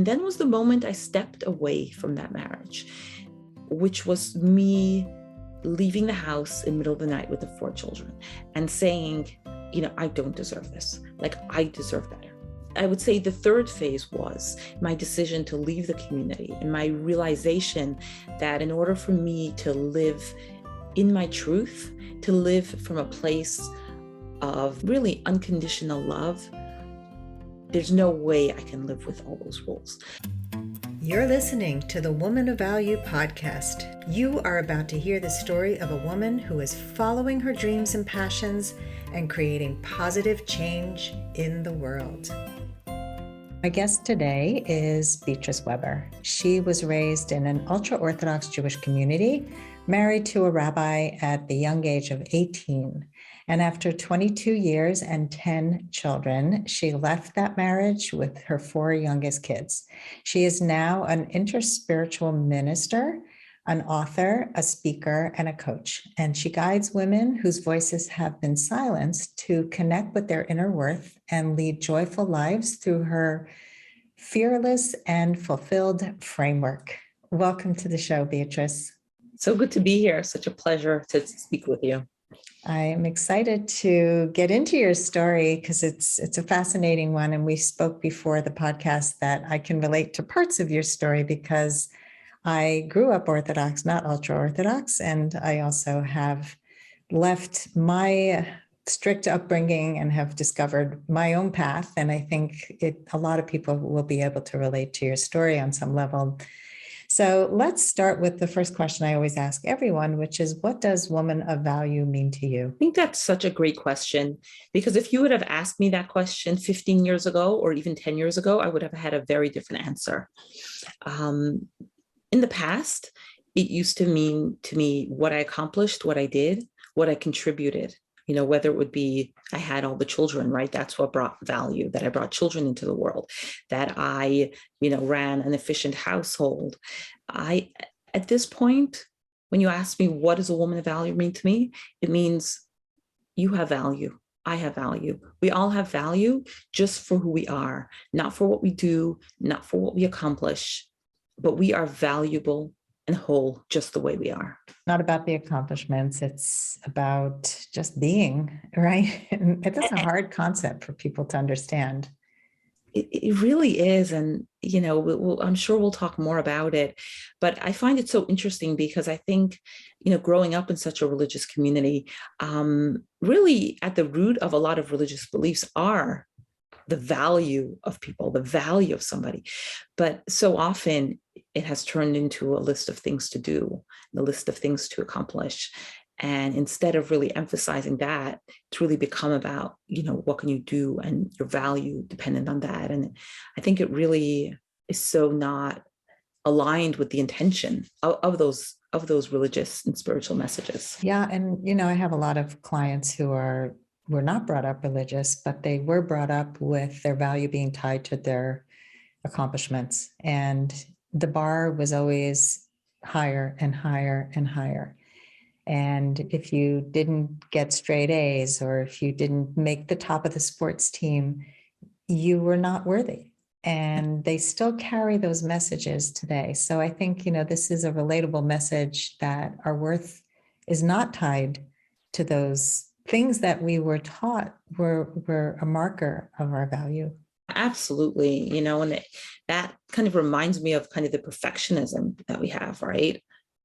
And then was the moment I stepped away from that marriage, which was me leaving the house in the middle of the night with the 4 children and saying, I don't deserve this. Like, I deserve better. I would say the third phase was my decision to leave the community and my realization that in order for me to live in my truth, to live from a place of really unconditional love, there's no way I can live with all those rules. You're listening to the Woman of Value podcast. You are about to hear the story of a woman who is following her dreams and passions and creating positive change in the world. My guest today is Beatrice Weber. She was raised in an Ultra-Orthodox Jewish community, married to a rabbi at the young age of 18. And after 22 years and 10 children, she left that marriage with her 4 youngest kids. She is now an Interspiritual Minister, an author, a speaker, and a coach. And she guides women whose voices have been silenced to connect with their inner worth and lead joyful lives through her fearless and fulfilled framework. Welcome to the show, Beatrice. So good to be here. Such a pleasure to speak with you. I'm excited to get into your story because it's a fascinating one. And we spoke before the podcast that I can relate to parts of your story because I grew up Orthodox, not ultra-Orthodox. And I also have left my strict upbringing and have discovered my own path. And I think a lot of people will be able to relate to your story on some level. So let's start with the first question I always ask everyone, which is, what does woman of value mean to you? I think that's such a great question, because if you would have asked me that question 15 years ago or even 10 years ago, I would have had a very different answer. In the past, it used to mean to me what I accomplished, what I did, what I contributed. Whether it would be I had all the children, right? That's what brought value, that I brought children into the world, that I, ran an efficient household. At this point, when you ask me, what does a woman of value mean to me? It means you have value. I have value. We all have value just for who we are, not for what we do, not for what we accomplish, but we are valuable and whole just the way we are. Not about the accomplishments. It's about just being, right? And it is a hard concept for people to understand. It really is. And, I'm sure we'll talk more about it, but I find it so interesting because I think, growing up in such a religious community, really at the root of a lot of religious beliefs are the value of people, the value of somebody. But so often it has turned into a list of things to do, a list of things to accomplish. And instead of really emphasizing that, it's really become about, what can you do and your value dependent on that. And I think it really is so not aligned with the intention of those religious and spiritual messages. Yeah. And, I have a lot of clients who were not brought up religious, but they were brought up with their value being tied to their accomplishments. And the bar was always higher and higher and higher. And if you didn't get straight A's, or if you didn't make the top of the sports team, you were not worthy. And they still carry those messages today. So I think, this is a relatable message that our worth is not tied to those things that we were taught were a marker of our value. Absolutely. And that kind of reminds me of kind of the perfectionism that we have, right?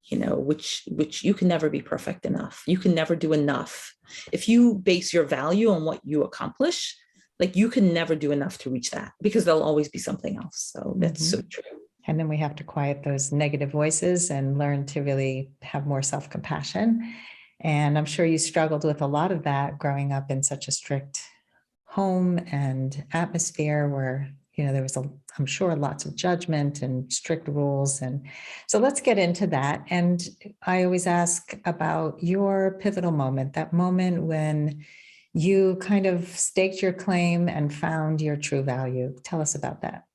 Which you can never be perfect enough. You can never do enough. If you base your value on what you accomplish, like, you can never do enough to reach that, because there'll always be something else. So that's so true. And then we have to quiet those negative voices and learn to really have more self-compassion. And I'm sure you struggled with a lot of that growing up in such a strict home and atmosphere where, there was I'm sure lots of judgment and strict rules. And so let's get into that. And I always ask about your pivotal moment, that moment when you kind of staked your claim and found your true value. Tell us about that.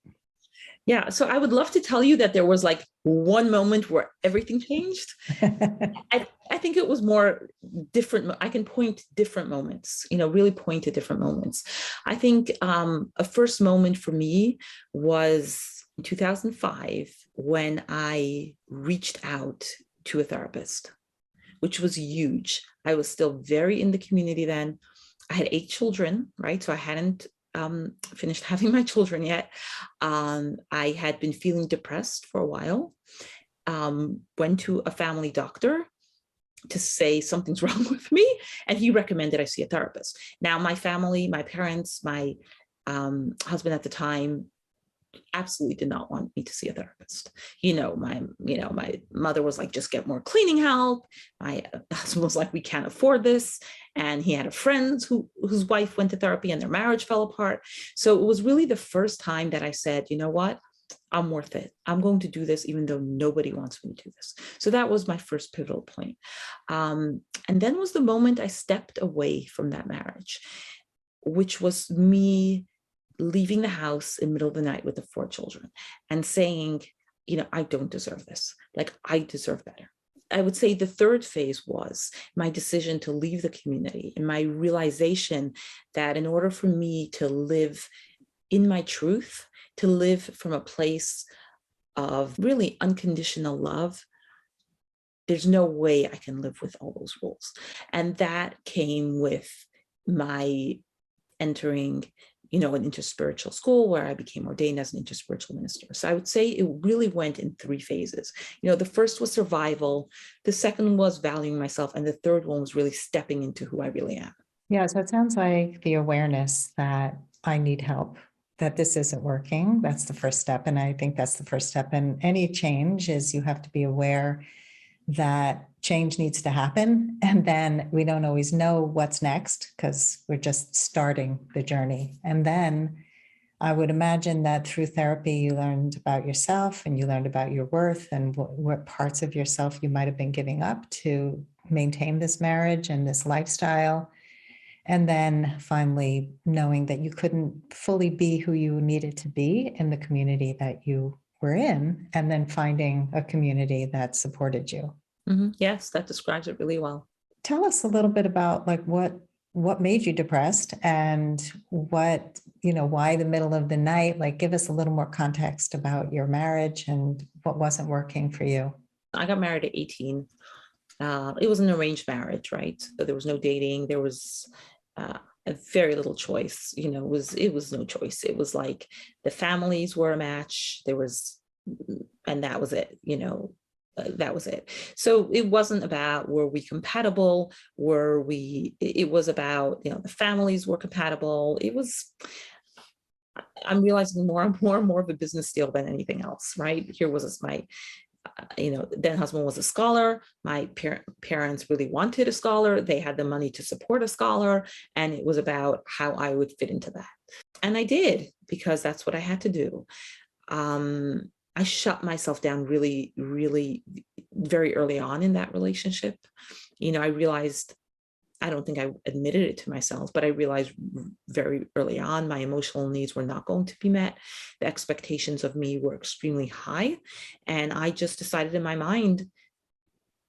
Yeah. So I would love to tell you that there was like one moment where everything changed. I think it was more different. I can point to different moments, really point to different moments. I think a first moment for me was in 2005 when I reached out to a therapist, which was huge. I was still very in the community then. I had 8 children, right? So I hadn't finished having my children yet. I had been feeling depressed for a while. Went to a family doctor to say something's wrong with me, and he recommended I see a therapist. Now, my family, my parents, my husband at the time absolutely did not want me to see a therapist. My mother was like, just get more cleaning help. My husband was like, we can't afford this. And he had a friend whose wife went to therapy and their marriage fell apart. So it was really the first time that I said, you know what? I'm worth it. I'm going to do this even though nobody wants me to do this. So that was my first pivotal point. And then was the moment I stepped away from that marriage, which was me leaving the house in the middle of the night with the 4 children and saying, I don't deserve this. Like, I deserve better. I would say the third phase was my decision to leave the community and my realization that in order for me to live in my truth, to live from a place of really unconditional love, there's no way I can live with all those rules. And that came with my entering an interspiritual school where I became ordained as an interspiritual minister. So I would say it really went in 3 phases. The first was survival, the second was valuing myself, and the third one was really stepping into who I really am. Yeah, so it sounds like the awareness that I need help, that this isn't working. That's the first step. And I think that's the first step in any change is you have to be aware that change needs to happen. And then we don't always know what's next because we're just starting the journey. And then I would imagine that through therapy, you learned about yourself and you learned about your worth and what parts of yourself you might have been giving up to maintain this marriage and this lifestyle. And then finally knowing that you couldn't fully be who you needed to be in the community that you were in, and then finding a community that supported you. Mm-hmm. Yes, that describes it really well. Tell us a little bit about like what made you depressed and what, why the middle of the night, like give us a little more context about your marriage and what wasn't working for you. I got married at 18. It was an arranged marriage, right? So there was no dating. There was a very little choice. It was no choice. It was like the families were a match. And that was it. That was it. So it wasn't about were we compatible? It was about, the families were compatible. I'm realizing more and more of a business deal than anything else, right? Here was my then husband was a scholar. My parents really wanted a scholar. They had the money to support a scholar. And it was about how I would fit into that. And I did, because that's what I had to do. I shut myself down really, really very early on in that relationship. I realized, I don't think I admitted it to myself, but I realized very early on my emotional needs were not going to be met. The expectations of me were extremely high. And I just decided in my mind,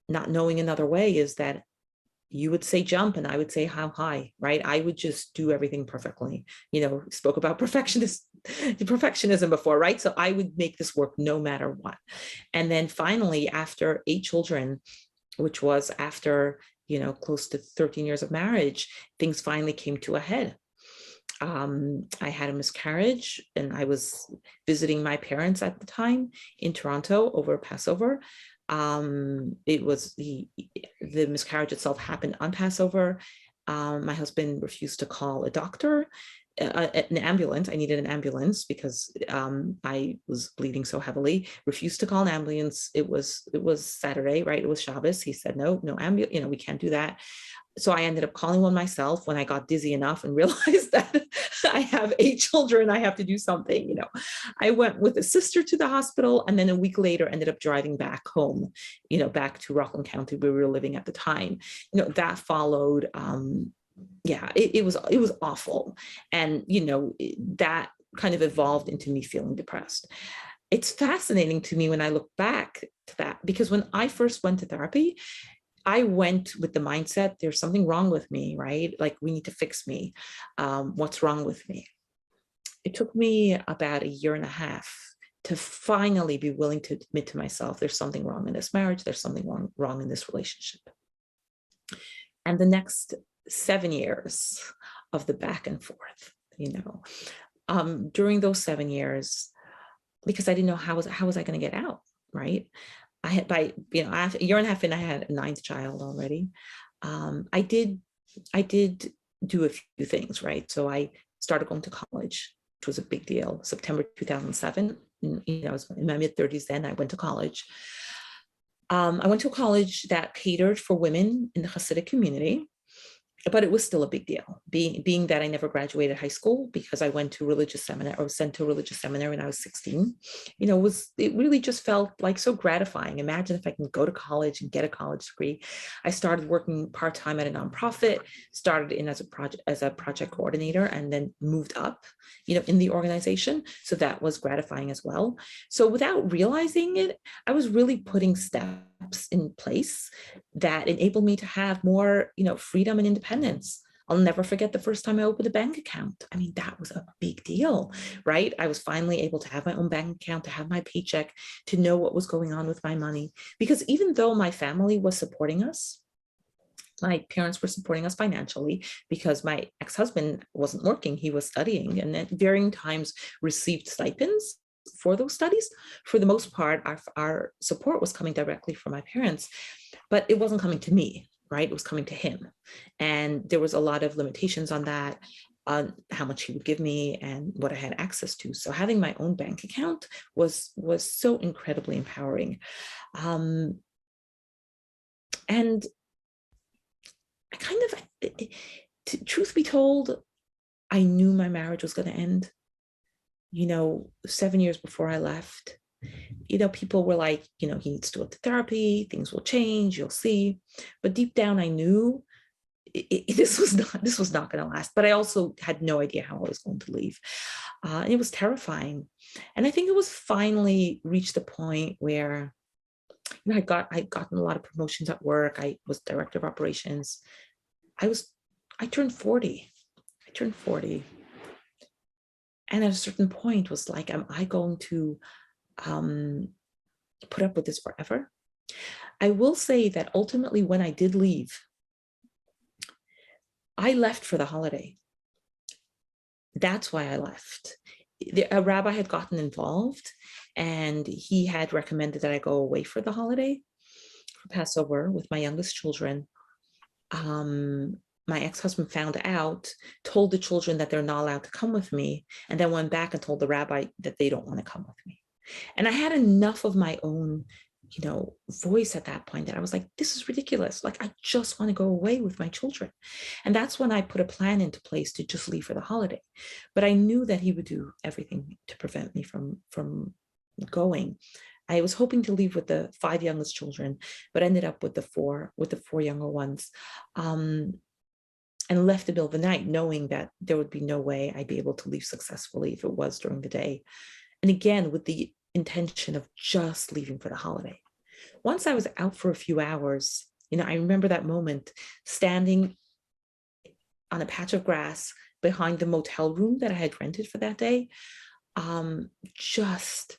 not knowing another way, is that you would say jump and I would say how high, right? I would just do everything perfectly. Spoke about perfectionism before, right? So I would make this work no matter what. And then finally, after 8 children, which was after close to 13 years of marriage, things finally came to a head. I had a miscarriage and I was visiting my parents at the time in Toronto over Passover. It was the miscarriage itself happened on Passover. My husband refused to call a doctor, an ambulance. I needed an ambulance because I was bleeding so heavily. Refused to call an ambulance. It was Saturday, right? It was Shabbos. He said, no ambulance, we can't do that. So I ended up calling one myself when I got dizzy enough and realized that I have 8 children. I have to do something. I went with a sister to the hospital, and then a week later ended up driving back home, back to Rockland County where we were living at the time. That followed. It was awful. And, that kind of evolved into me feeling depressed. It's fascinating to me when I look back to that, because when I first went to therapy, I went with the mindset, there's something wrong with me, right? Like, we need to fix me. What's wrong with me? It took me about 1.5 years to finally be willing to admit to myself, there's something wrong in this marriage, there's something wrong in this relationship. And the next 7 years of the back and forth, during those 7 years, because I didn't know how was I going to get out, right? I had after a year and a half in, I had a 9th child already. I did do a few things, right? So I started going to college, which was a big deal. September 2007, I was in my mid-30s then. I went to college. I went to a college that catered for women in the Hasidic community, but it was still a big deal, being that I never graduated high school because I went to religious seminary, or was sent to a religious seminary when I was 16. It really just felt like so gratifying. Imagine if I can go to college and get a college degree. I started working part-time at a nonprofit, started in as a project coordinator, and then moved up, in the organization. So that was gratifying as well. So without realizing it, I was really putting steps in place that enabled me to have more, freedom and independence. I'll never forget the first time I opened a bank account. I mean, that was a big deal, right? I was finally able to have my own bank account, to have my paycheck, to know what was going on with my money. Because even though my family was supporting us, my parents were supporting us financially because my ex-husband wasn't working, he was studying, and at varying times received stipends for those studies. For the most part, our support was coming directly from my parents, but it wasn't coming to me, right? It was coming to him. And there was a lot of limitations on that, on how much he would give me and what I had access to. So having my own bank account was so incredibly empowering. And I kind of, truth be told, I knew my marriage was going to end. 7 years before I left, people were like, he needs to go to therapy, things will change, you'll see. But deep down, I knew this was not going to last. But I also had no idea how I was going to leave. And it was terrifying. And I think it was finally reached the point where I'd gotten a lot of promotions at work. I was director of operations. I turned 40. And at a certain point was like, am I going to put up with this forever? I will say that ultimately when I did leave, I left for the holiday. That's why I left. A rabbi had gotten involved and he had recommended that I go away for the holiday, for Passover, with my youngest children. My ex-husband found out, told the children that they're not allowed to come with me, and then went back and told the rabbi that they don't want to come with me. And I had enough of my own, voice at that point that I was like, this is ridiculous. Like, I just want to go away with my children. And that's when I put a plan into place to just leave for the holiday. But I knew that he would do everything to prevent me from going. I was hoping to leave with the 5 youngest children, but ended up with the four younger ones. And left the middle of the night knowing that there would be no way I'd be able to leave successfully if it was during the day. And again, with the intention of just leaving for the holiday. Once I was out for a few hours, I remember that moment standing on a patch of grass behind the motel room that I had rented for that day, just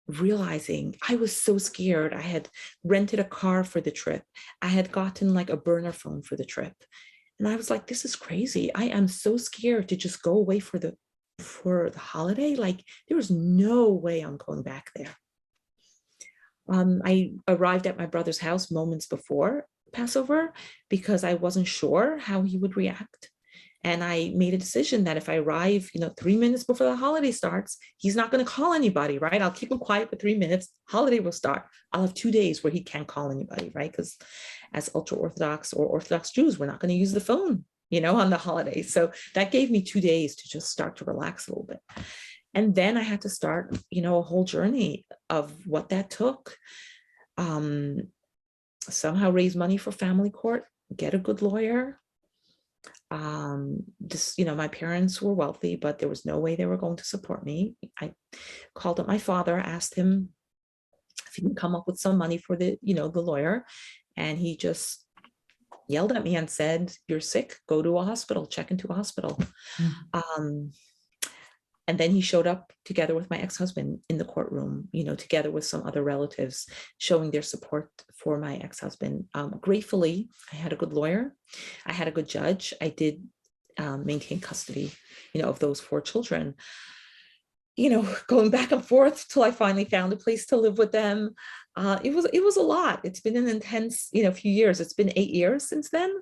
realizing I was so scared. I had rented a car for the trip. I had gotten like a burner phone for the trip. And I was like, this is crazy. I am so scared to just go away for the holiday. Like, there was no way I'm going back there. I arrived at my brother's house moments before Passover because I wasn't sure how he would react. And I made a decision that if I arrive, 3 minutes before the holiday starts, he's not going to call anybody, right? I'll keep him quiet for 3 minutes. Holiday will start. I'll have 2 days where he can't call anybody, right? Because as Ultra-Orthodox or Orthodox Jews, we're not going to use the phone, on the holiday. So that gave me 2 days to just start to relax a little bit. And then I had to start, a whole journey of what that took. Somehow raise money for family court, get a good lawyer. My parents were wealthy, but there was no way they were going to support me. I called up my father, asked him if he can come up with some money for the lawyer. And he just yelled at me and said, "You're sick, go to a hospital, check into a hospital." And then he showed up together with my ex-husband in the courtroom, together with some other relatives, showing their support for my ex-husband. Gratefully, I had a good lawyer. I had a good judge. I did maintain custody, of those 4 children, going back and forth till I finally found a place to live with them. It was a lot. It's been an intense, few years. It's been 8 years since then.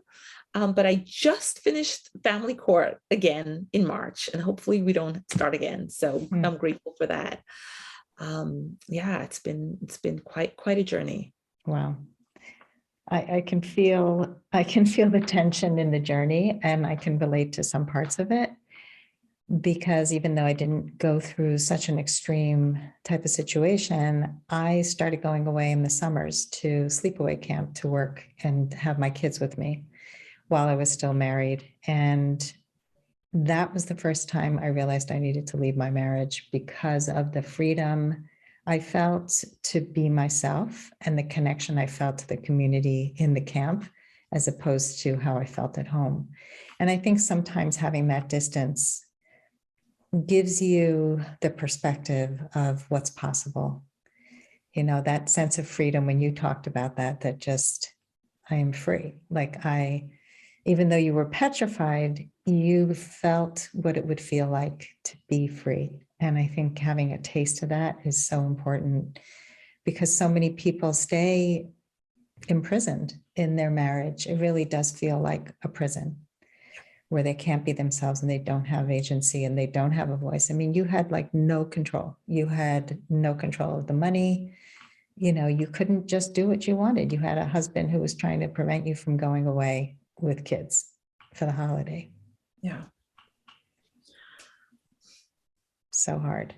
But I just finished family court again in March, and hopefully we don't start again. So I'm grateful for that. It's been quite a journey. Wow. I can feel the tension in the journey, and I can relate to some parts of it, because even though I didn't go through such an extreme type of situation, I started going away in the summers to sleepaway camp to work and have my kids with me while I was still married. And that was the first time I realized I needed to leave my marriage, because of the freedom I felt to be myself and the connection I felt to the community in the camp, as opposed to how I felt at home. And I think sometimes having that distance gives you the perspective of what's possible. That sense of freedom, when you talked about that just, I am free. Even though you were petrified, you felt what it would feel like to be free. And I think having a taste of that is so important, because so many people stay imprisoned in their marriage. It really does feel like a prison where they can't be themselves and they don't have agency and they don't have a voice. I mean, you had no control. You had no control of the money. You couldn't just do what you wanted. You had a husband who was trying to prevent you from going away with kids for the holiday. Yeah. So hard.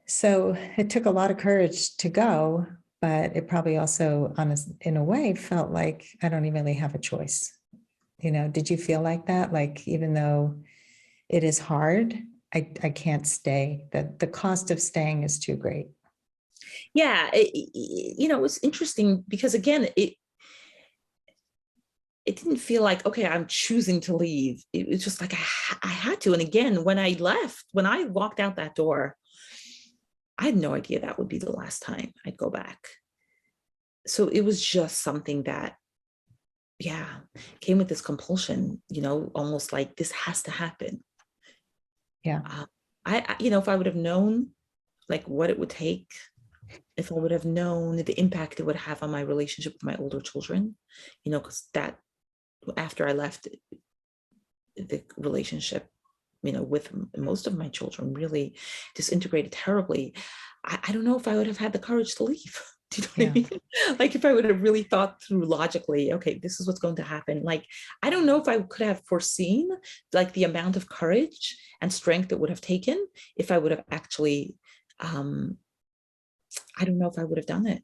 So it took a lot of courage to go, but it probably also, in a way, felt like I don't even really have a choice. Did you feel like that? Even though it is hard, I can't stay. The cost of staying is too great. Yeah. It was interesting because, again, it didn't feel like, okay, I'm choosing to leave. It was just like I had to. And again, when I walked out that door, I had no idea that would be the last time I'd go back. So it was just something that, came with this compulsion, almost like this has to happen. Yeah. If I would have known what it would take, if I would have known the impact it would have on my relationship with my older children, because that, after I left, the relationship, with most of my children really disintegrated terribly. I don't know if I would have had the courage to leave. Do you know what I mean? If I would have really thought through logically, okay, this is what's going to happen. I don't know if I could have foreseen the amount of courage and strength it would have taken if I would have actually, I don't know if I would have done it.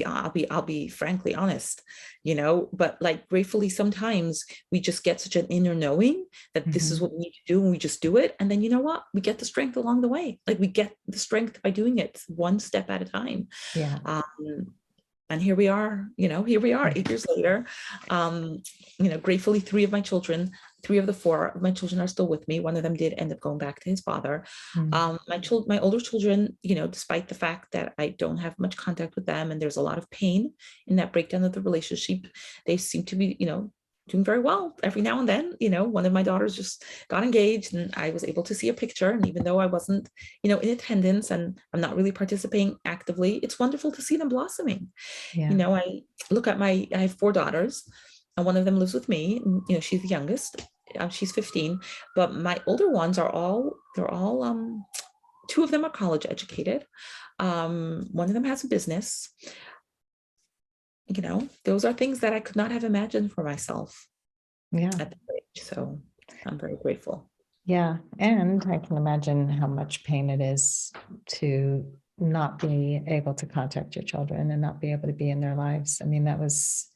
I'll be frankly honest, but gratefully, sometimes we just get such an inner knowing that this is what we need to do, and we just do it. And then, we get the strength along the way. We get the strength by doing it one step at a time. Yeah. And here we are, 8 years later. Gratefully, three of the 4 of my children are still with me. One of them did end up going back to his father. My older children, despite the fact that I don't have much contact with them, and there's a lot of pain in that breakdown of the relationship, they seem to be, doing very well. Every now and then, one of my daughters just got engaged, and I was able to see a picture. And even though I wasn't, in attendance, and I'm not really participating actively, it's wonderful to see them blossoming. Yeah. I look at I have 4 daughters, and one of them lives with me. And, she's the youngest. She's 15, but my older ones they're all 2 of them are college educated. One of them has a business. Those are things that I could not have imagined for myself. Yeah. At that age. So I'm very grateful. Yeah. And I can imagine how much pain it is to not be able to contact your children and not be able to be in their lives. I mean, that was,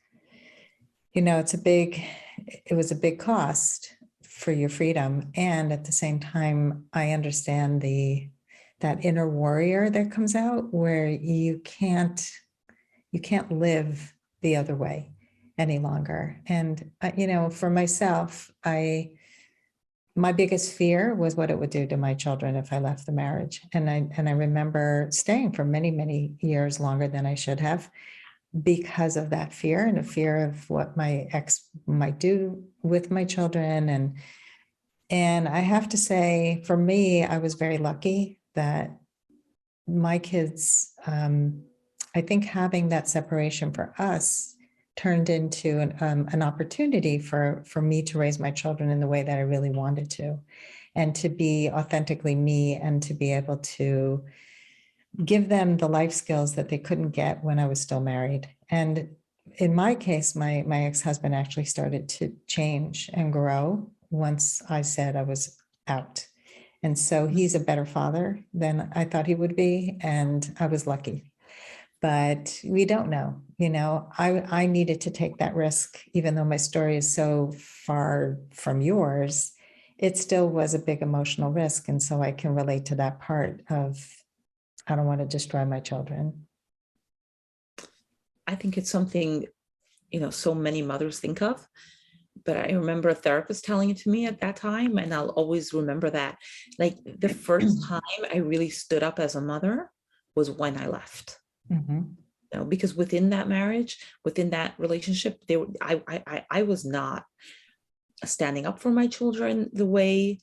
it was a big cost for your freedom. And at the same time, I understand that inner warrior that comes out, where you can't live the other way any longer. And, for myself, I my biggest fear was what it would do to my children if I left the marriage. And I remember staying for many, many years longer than I should have because of that fear and a fear of what my ex might do with my children. And I have to say, for me, I was very lucky that my kids, I think having that separation for us turned into an opportunity for me to raise my children in the way that I really wanted to, and to be authentically me, and to be able to give them the life skills that they couldn't get when I was still married. And in my case, my ex-husband actually started to change and grow once I said I was out. And so he's a better father than I thought he would be, and I was lucky. But we don't know, I needed to take that risk, even though my story is so far from yours, it still was a big emotional risk. And so I can relate to that part of, I don't want to destroy my children. I think it's something, so many mothers think of, but I remember a therapist telling it to me at that time, and I'll always remember that. Like, the first time I really stood up as a mother was when I left. Because within that marriage, within that relationship, I was not standing up for my children the way,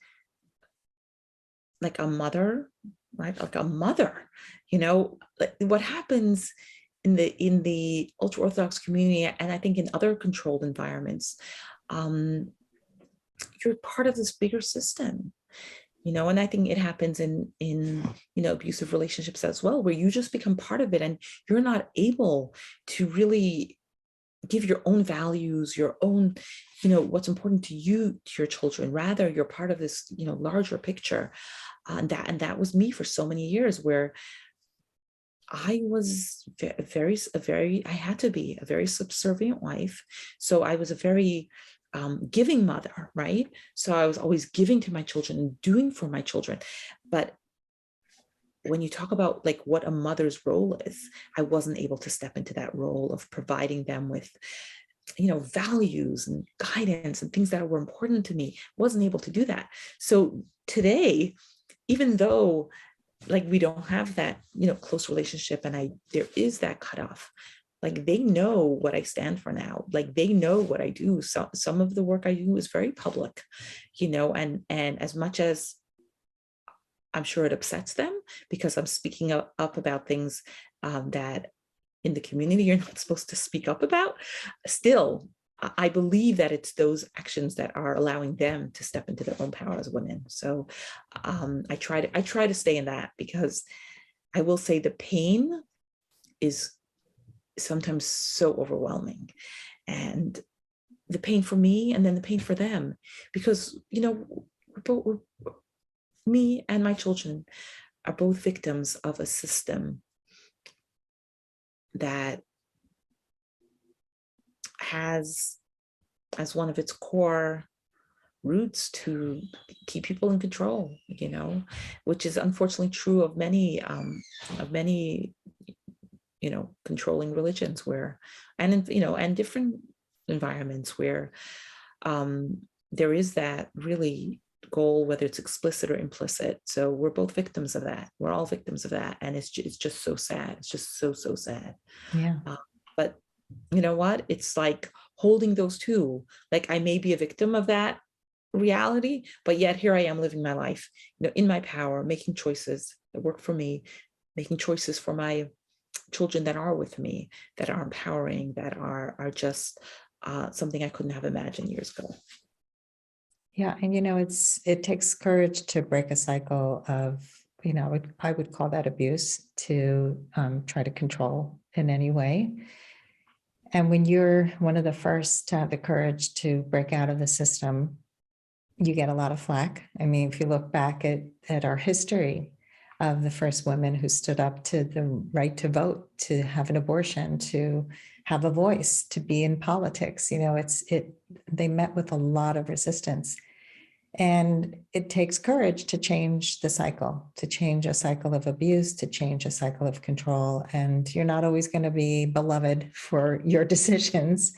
like a mother, right? Like a mother, what happens in the ultra-Orthodox community, and I think in other controlled environments, you're part of this bigger system, and I think it happens in abusive relationships as well, where you just become part of it, and you're not able to really give your own values, your own, what's important to you, to your children. Rather, you're part of this, larger picture. And that was me for so many years, where I was I had to be a very subservient wife. So I was a very giving mother, right? So I was always giving to my children and doing for my children. But when you talk about like what a mother's role is, I wasn't able to step into that role of providing them with, values and guidance and things that were important to me. Wasn't able to do that. So today, even though like we don't have that, close relationship, and there is that cutoff, like they know what I stand for now. Like they know what I do. So some of the work I do is very public, and as much as I'm sure it upsets them because I'm speaking up about things that in the community you're not supposed to speak up about, still, I believe that it's those actions that are allowing them to step into their own power as women. So I try to stay in that, because I will say the pain is sometimes so overwhelming, and the pain for me and then the pain for them, because me and my children are both victims of a system that has as one of its core roots to keep people in control, which is unfortunately true of many controlling religions, where and different environments where there is that really goal, whether it's explicit or implicit. So we're both victims of that. We're all victims of that, and it's just so sad. It's just so sad. Yeah. But you know what? It's like holding those two. Like I may be a victim of that reality, but yet here I am living my life, in my power, making choices that work for me, making choices for my children that are with me, that are empowering, that are just something I couldn't have imagined years ago. Yeah. And, it takes courage to break a cycle of, I would call that abuse, to try to control in any way. And when you're one of the first to have the courage to break out of the system, you get a lot of flack. I mean, if you look back at our history of the first women who stood up to the right to vote, to have an abortion, to have a voice, to be in politics, they met with a lot of resistance. And it takes courage to change the cycle, to change a cycle of abuse, to change a cycle of control. And you're not always going to be beloved for your decisions.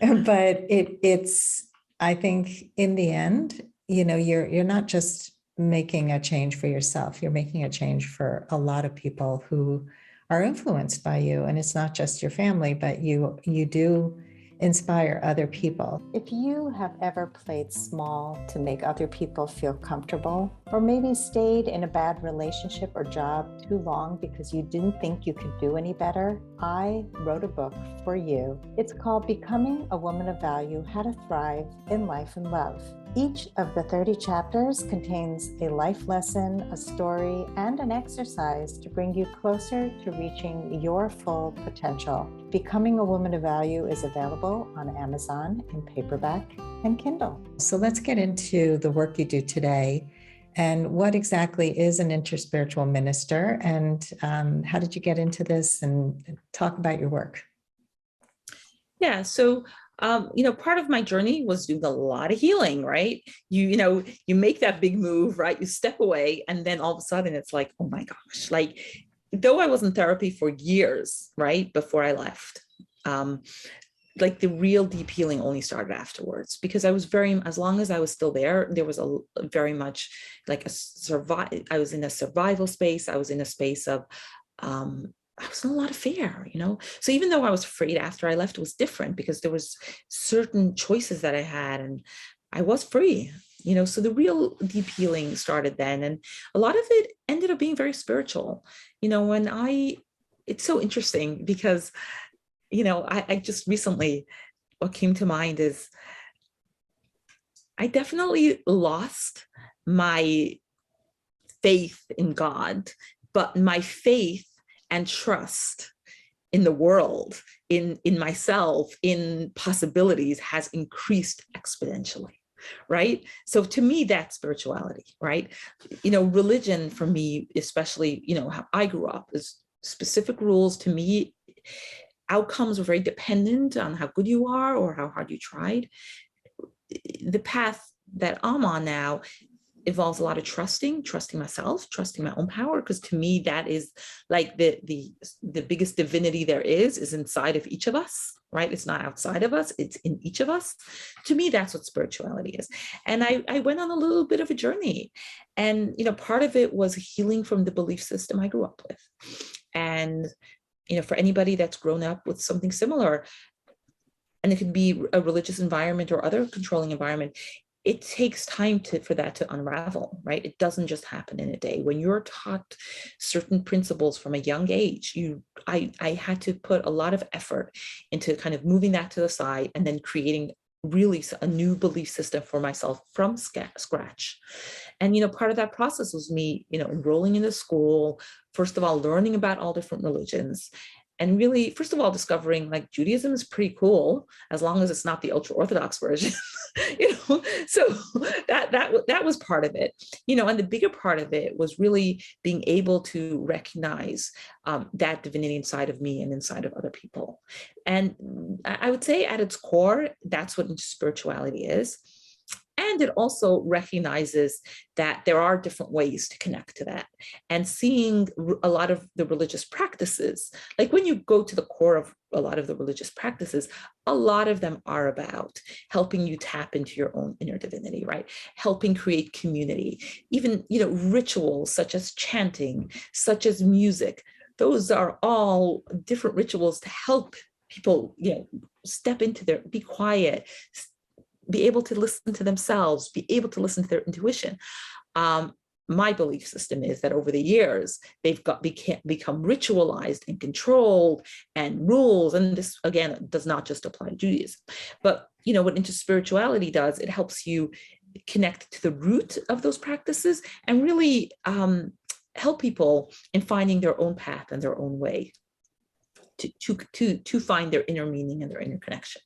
But it's, I think in the end, you're not just making a change for yourself, you're making a change for a lot of people who are influenced by you. And it's not just your family, but you do inspire other people. If you have ever played small to make other people feel comfortable, or maybe stayed in a bad relationship or job too long because you didn't think you could do any better, I wrote a book for you. It's called Becoming a Woman of Value: How to Thrive in Life and Love. Each of the 30 chapters contains a life lesson, a story, and an exercise to bring you closer to reaching your full potential. Becoming a Woman of Value is available on Amazon in paperback and Kindle. So let's get into the work you do today. And what exactly is an interspiritual minister? And how did you get into this? And talk about your work. Yeah, so part of my journey was doing a lot of healing, right? You make that big move, right? You step away, and then all of a sudden it's like, oh my gosh, like, though I was in therapy for years, right, before I left, like the real deep healing only started afterwards, because as long as I was still there was a very much like I was in a survival space. I was in a space of, I was in a lot of fear, So even though I was afraid after I left, it was different because there was certain choices that I had and I was free, so the real deep healing started then. And a lot of it ended up being very spiritual. It's so interesting because, I just recently, what came to mind is I definitely lost my faith in God, but my faith and trust in the world, in myself, in possibilities has increased exponentially, right? So to me, that's spirituality, right? Religion for me, especially, how I grew up, is specific rules. To me, outcomes were very dependent on how good you are or how hard you tried. The path that I'm on now involves a lot of trusting myself, trusting my own power, because to me that is like the biggest divinity there is inside of each of us, right? It's not outside of us, it's in each of us. To me, that's what spirituality is. And I went on a little bit of a journey, and part of it was healing from the belief system I grew up with. And for anybody that's grown up with something similar, and it could be a religious environment or other controlling environment, it takes time for that to unravel, right? It doesn't just happen in a day. When you're taught certain principles from a young age, I had to put a lot of effort into kind of moving that to the side and then creating really a new belief system for myself from scratch. And, part of that process was me, enrolling in the school, first of all, learning about all different religions. And really, first of all, discovering like Judaism is pretty cool, as long as it's not the ultra-Orthodox version, So that was part of it, and the bigger part of it was really being able to recognize that divinity inside of me and inside of other people. And I would say at its core, that's what spirituality is. And it also recognizes that there are different ways to connect to that, and seeing a lot of the religious practices, like when you go to the core of a lot of the religious practices, a lot of them are about helping you tap into your own inner divinity, right? Helping create community, even, rituals such as chanting, such as music. Those are all different rituals to help people, step into be quiet, be able to listen to themselves, be able to listen to their intuition. My belief system is that over the years, they've become ritualized and controlled and rules. And this, again, does not just apply to Judaism. But, what interspirituality does, it helps you connect to the root of those practices and really help people in finding their own path and their own way to find their inner meaning and their inner connection.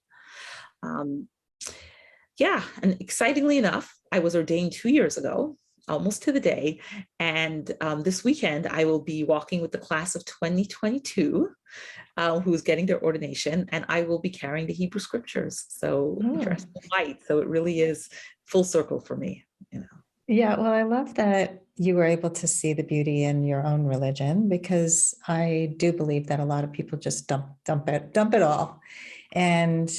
And excitingly enough, I was ordained 2 years ago, almost to the day. And this weekend, I will be walking with the class of 2022, who's getting their ordination, and I will be carrying the Hebrew scriptures. So dressed in white. So it really is full circle for me, Yeah, well, I love that you were able to see the beauty in your own religion, because I do believe that a lot of people just dump it all. And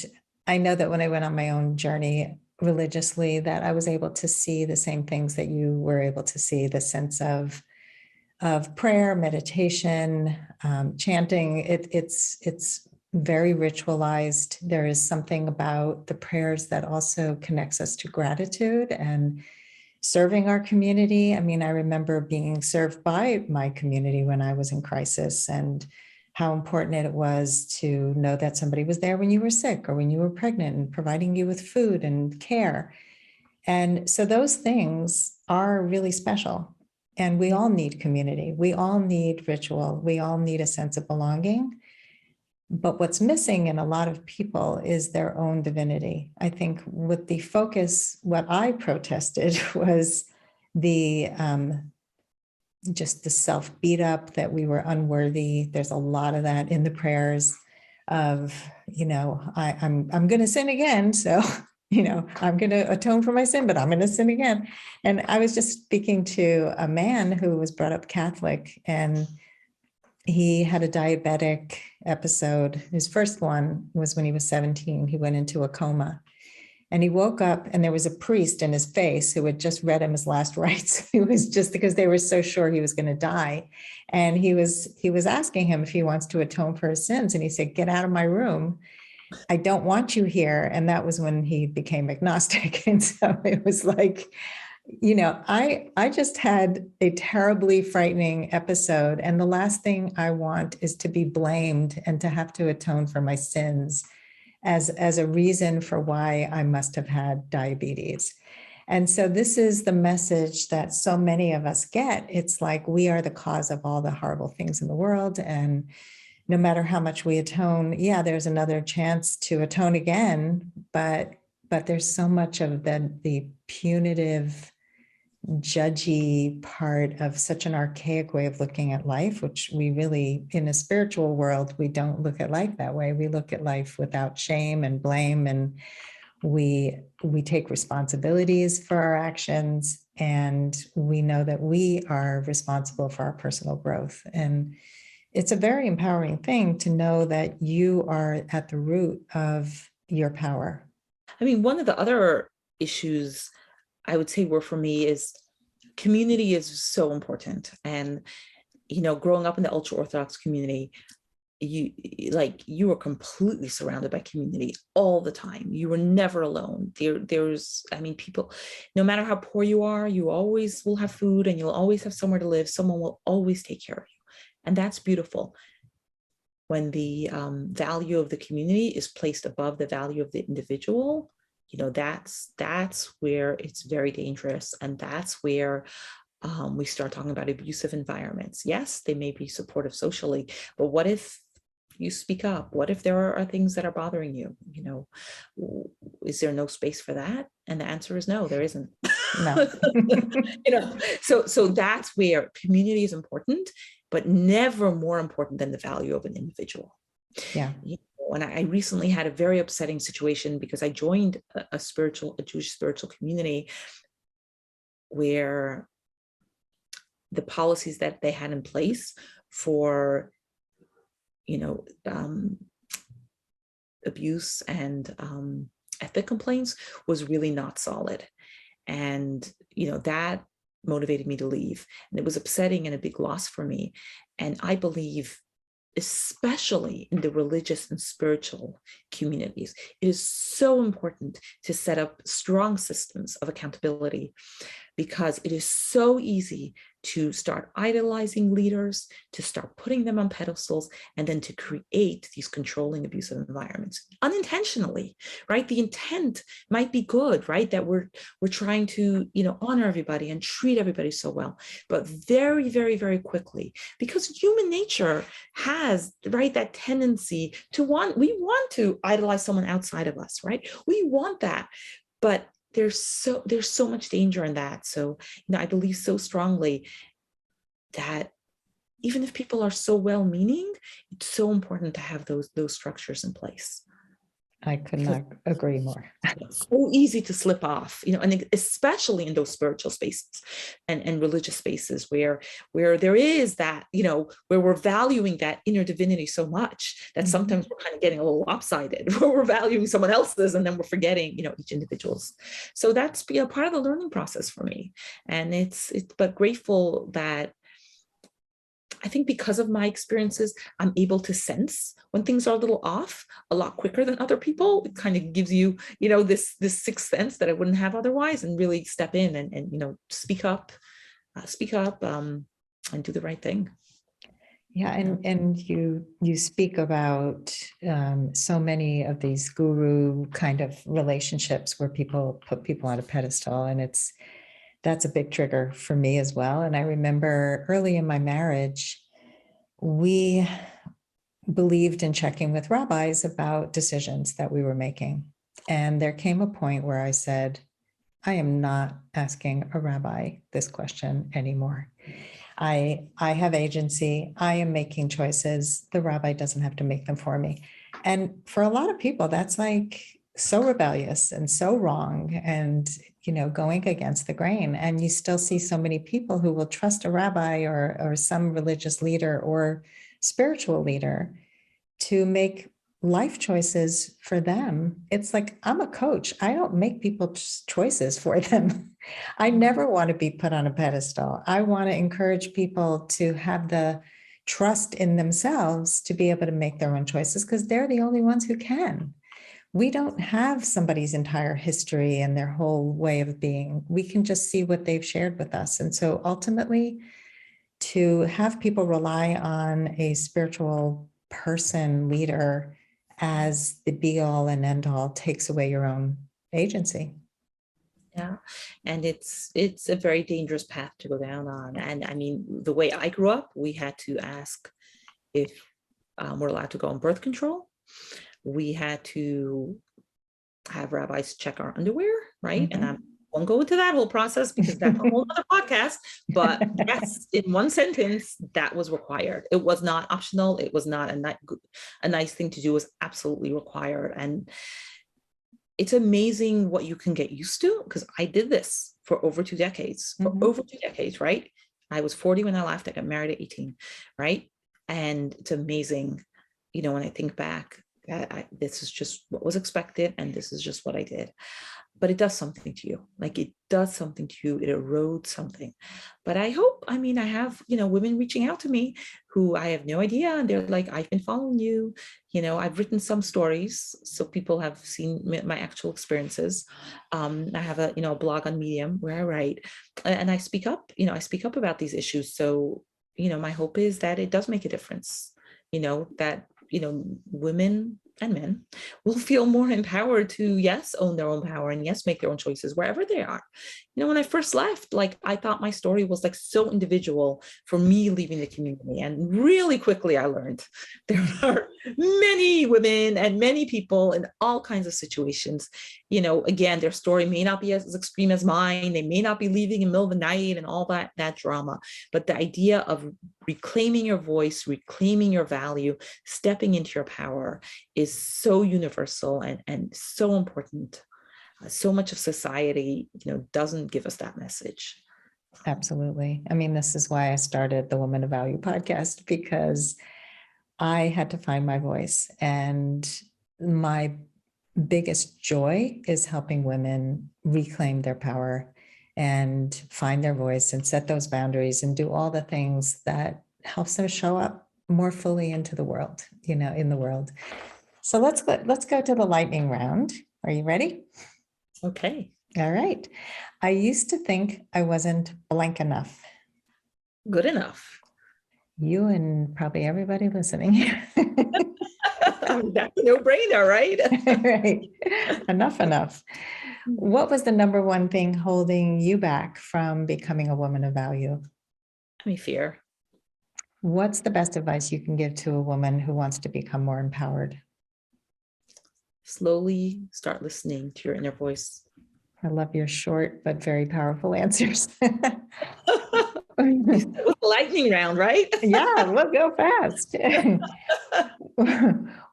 I know that when I went on my own journey, religiously that I was able to see the same things that you were able to see, the sense of prayer, meditation, chanting. It's very ritualized. There is something about the prayers that also connects us to gratitude and serving our community. I mean, I remember being served by my community when I was in crisis, and how important it was to know that somebody was there when you were sick or when you were pregnant and providing you with food and care. And so those things are really special. And we all need community. We all need ritual. We all need a sense of belonging. But what's missing in a lot of people is their own divinity. I think with the focus, what I protested was the just the self beat up, that we were unworthy. There's a lot of that in the prayers of, I'm going to sin again. So, I'm going to atone for my sin, but I'm going to sin again. And I was just speaking to a man who was brought up Catholic, and he had a diabetic episode. His first one was when he was 17. He went into a coma. And he woke up and there was a priest in his face who had just read him his last rites. It was just because they were so sure he was going to die. And he was asking him if he wants to atone for his sins. And he said, "Get out of my room. I don't want you here." And that was when he became agnostic. And so it was like, I just had a terribly frightening episode. And the last thing I want is to be blamed and to have to atone for my sins as a reason for why I must have had diabetes. And so this is the message that so many of us get. It's like we are the cause of all the horrible things in the world. And no matter how much we atone, there's another chance to atone again. But there's so much of the punitive, judgy part of such an archaic way of looking at life, which we really, in a spiritual world, we don't look at life that way. We look at life without shame and blame, and we take responsibilities for our actions, and we know that we are responsible for our personal growth. And it's a very empowering thing to know that you are at the root of your power. I mean, one of the other issues I would say for me is community is so important. And, growing up in the Ultra-Orthodox community, you were completely surrounded by community all the time. You were never alone. People, no matter how poor you are, you always will have food and you'll always have somewhere to live. Someone will always take care of you. And that's beautiful. When the value of the community is placed above the value of the individual, that's where it's very dangerous. And that's where we start talking about abusive environments. Yes, they may be supportive socially, but what if you speak up? What if there are things that are bothering you? Is there no space for that? And the answer is no, there isn't. No. So that's where community is important, but never more important than the value of an individual. Yeah. And I recently had a very upsetting situation because I joined a Jewish spiritual community where the policies that they had in place for, abuse and ethic complaints was really not solid. And, that motivated me to leave. And it was upsetting and a big loss for me. And I believe, especially in the religious and spiritual communities, it is so important to set up strong systems of accountability, because it is so easy to start idolizing leaders, to start putting them on pedestals, and then to create these controlling, abusive environments unintentionally, right? The intent might be good, right? That we're trying to, honor everybody and treat everybody so well, but very, very, very quickly, because human nature has, right, that tendency we want to idolize someone outside of us, right? We want that, but there's so much danger in that. So, I believe so strongly that even if people are so well-meaning, it's so important to have those structures in place. I could not agree more. It's so easy to slip off, and especially in those spiritual spaces and religious spaces where there is that, where we're valuing that inner divinity so much that sometimes we're kind of getting a little lopsided, where we're valuing someone else's and then we're forgetting, each individual's. So that's, part of the learning process for me. And but grateful that I think because of my experiences, I'm able to sense when things are a little off a lot quicker than other people. It kind of gives you, this sixth sense that I wouldn't have otherwise, and really step in and speak up, and do the right thing. Yeah, and you speak about so many of these guru kind of relationships where people put people on a pedestal, and that's a big trigger for me as well. And I remember early in my marriage, we believed in checking with rabbis about decisions that we were making. And there came a point where I said, I am not asking a rabbi this question anymore. I have agency. I am making choices. The rabbi doesn't have to make them for me. And for a lot of people, that's like so rebellious and so wrong and, going against the grain. And you still see so many people who will trust a rabbi or some religious leader or spiritual leader to make life choices for them. It's like, I'm a coach. I don't make people's choices for them. I never want to be put on a pedestal. I want to encourage people to have the trust in themselves to be able to make their own choices, because they're the only ones who can. We don't have somebody's entire history and their whole way of being. We can just see what they've shared with us. And so ultimately, to have people rely on a spiritual person, leader, as the be all and end all takes away your own agency. Yeah. And it's a very dangerous path to go down on. And I mean, the way I grew up, we had to ask if we're allowed to go on birth control. We had to have rabbis check our underwear, right? And I won't go into that whole process because that's a whole other podcast. But yes, in one sentence, that was required. It was not optional. It was not a nice thing to do. It was absolutely required. And it's amazing what you can get used to, because I did this for over 2 decades, right? I was 40 when I left. I got married at 18, right? And it's amazing, when I think back, this is just what was expected, and this is just what I did. But it does something to you. Like, it does something to you. It erodes something. But I hope, I have, women reaching out to me who I have no idea. And they're like, I've been following you. I've written some stories, so people have seen my actual experiences. I have a blog on Medium where I write, and I speak up, about these issues. So, my hope is that it does make a difference, that women and men will feel more empowered to, yes, own their own power, and yes, make their own choices wherever they are. When I first left, I thought my story was so individual for me leaving the community. And really quickly I learned there are many women and many people in all kinds of situations. Again, their story may not be as extreme as mine. They may not be leaving in the middle of the night and all that drama. But the idea of reclaiming your voice, reclaiming your value, stepping into your power is so universal and so important. So much of society, doesn't give us that message. Absolutely. This is why I started the Woman of Value podcast, because I had to find my voice. And my biggest joy is helping women reclaim their power and find their voice and set those boundaries and do all the things that helps them show up more fully into the world, in the world. So let's go to the lightning round. Are you ready? Okay. All right. I used to think I wasn't blank enough. Good enough. You and probably everybody listening here. That's a no-brainer, right? Right. Enough. What was the number one thing holding you back from becoming a woman of value? Fear. What's the best advice you can give to a woman who wants to become more empowered? Slowly start listening to your inner voice. I love your short but very powerful answers. Lightning round, right? Yeah, we'll go fast.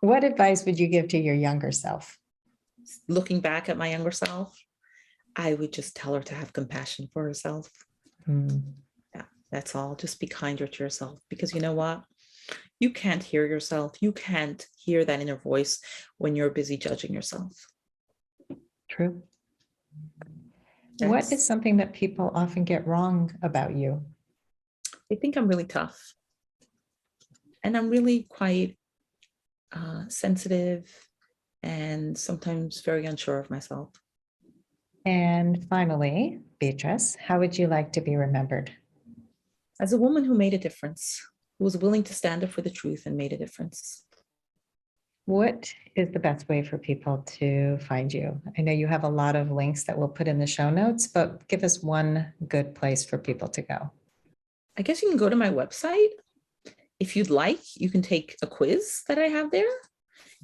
What advice would you give to your younger self? looking back at my younger self, I would just tell her to have compassion for herself. Yeah, that's all. Just be kinder to yourself, because you know what? You can't hear yourself. You can't hear that inner voice when you're busy judging yourself. True. What is something that people often get wrong about you? They think I'm really tough. And I'm really quite sensitive and sometimes very unsure of myself. And finally, Beatrice, how would you like to be remembered? As a woman who made a difference, who was willing to stand up for the truth and made a difference. What is the best way for people to find you? I know you have a lot of links that we'll put in the show notes, but give us one good place for people to go. I guess you can go to my website. If you'd like, you can take a quiz that I have there.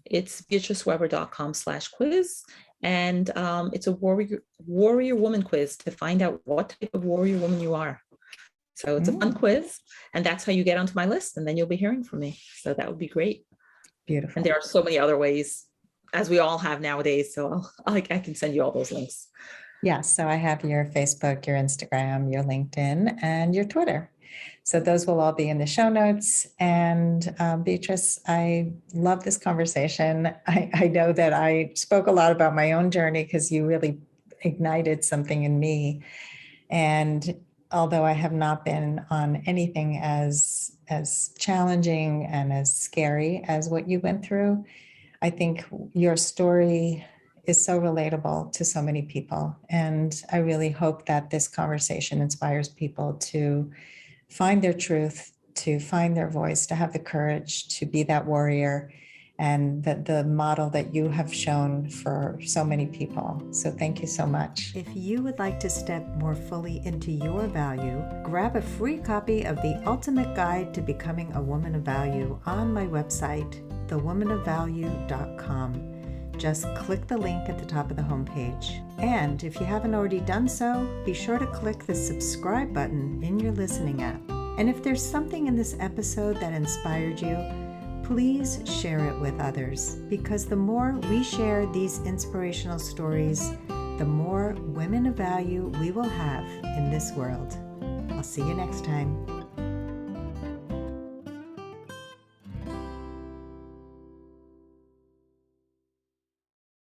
It's beatriceweber.com/quiz. And it's a warrior woman quiz to find out what type of warrior woman you are. So it's a fun quiz, and that's how you get onto my list, and then you'll be hearing from me. So that would be great. Beautiful. And there are so many other ways, as we all have nowadays. So I can send you all those links. Yes. So I have your Facebook, your Instagram, your LinkedIn, and your Twitter. So those will all be in the show notes. And Beatrice, I love this conversation. I know that I spoke a lot about my own journey because you really ignited something in me. And although I have not been on anything as challenging and as scary as what you went through, I think your story is so relatable to so many people. And I really hope that this conversation inspires people to find their truth, to find their voice, to have the courage to be that warrior, and the model that you have shown for so many people. So thank you so much. If you would like to step more fully into your value, grab a free copy of The Ultimate Guide to Becoming a Woman of Value on my website, thewomanofvalue.com. Just click the link at the top of the homepage. And if you haven't already done so, be sure to click the subscribe button in your listening app. And if there's something in this episode that inspired you, please share it with others, because the more we share these inspirational stories, the more women of value we will have in this world. I'll see you next time.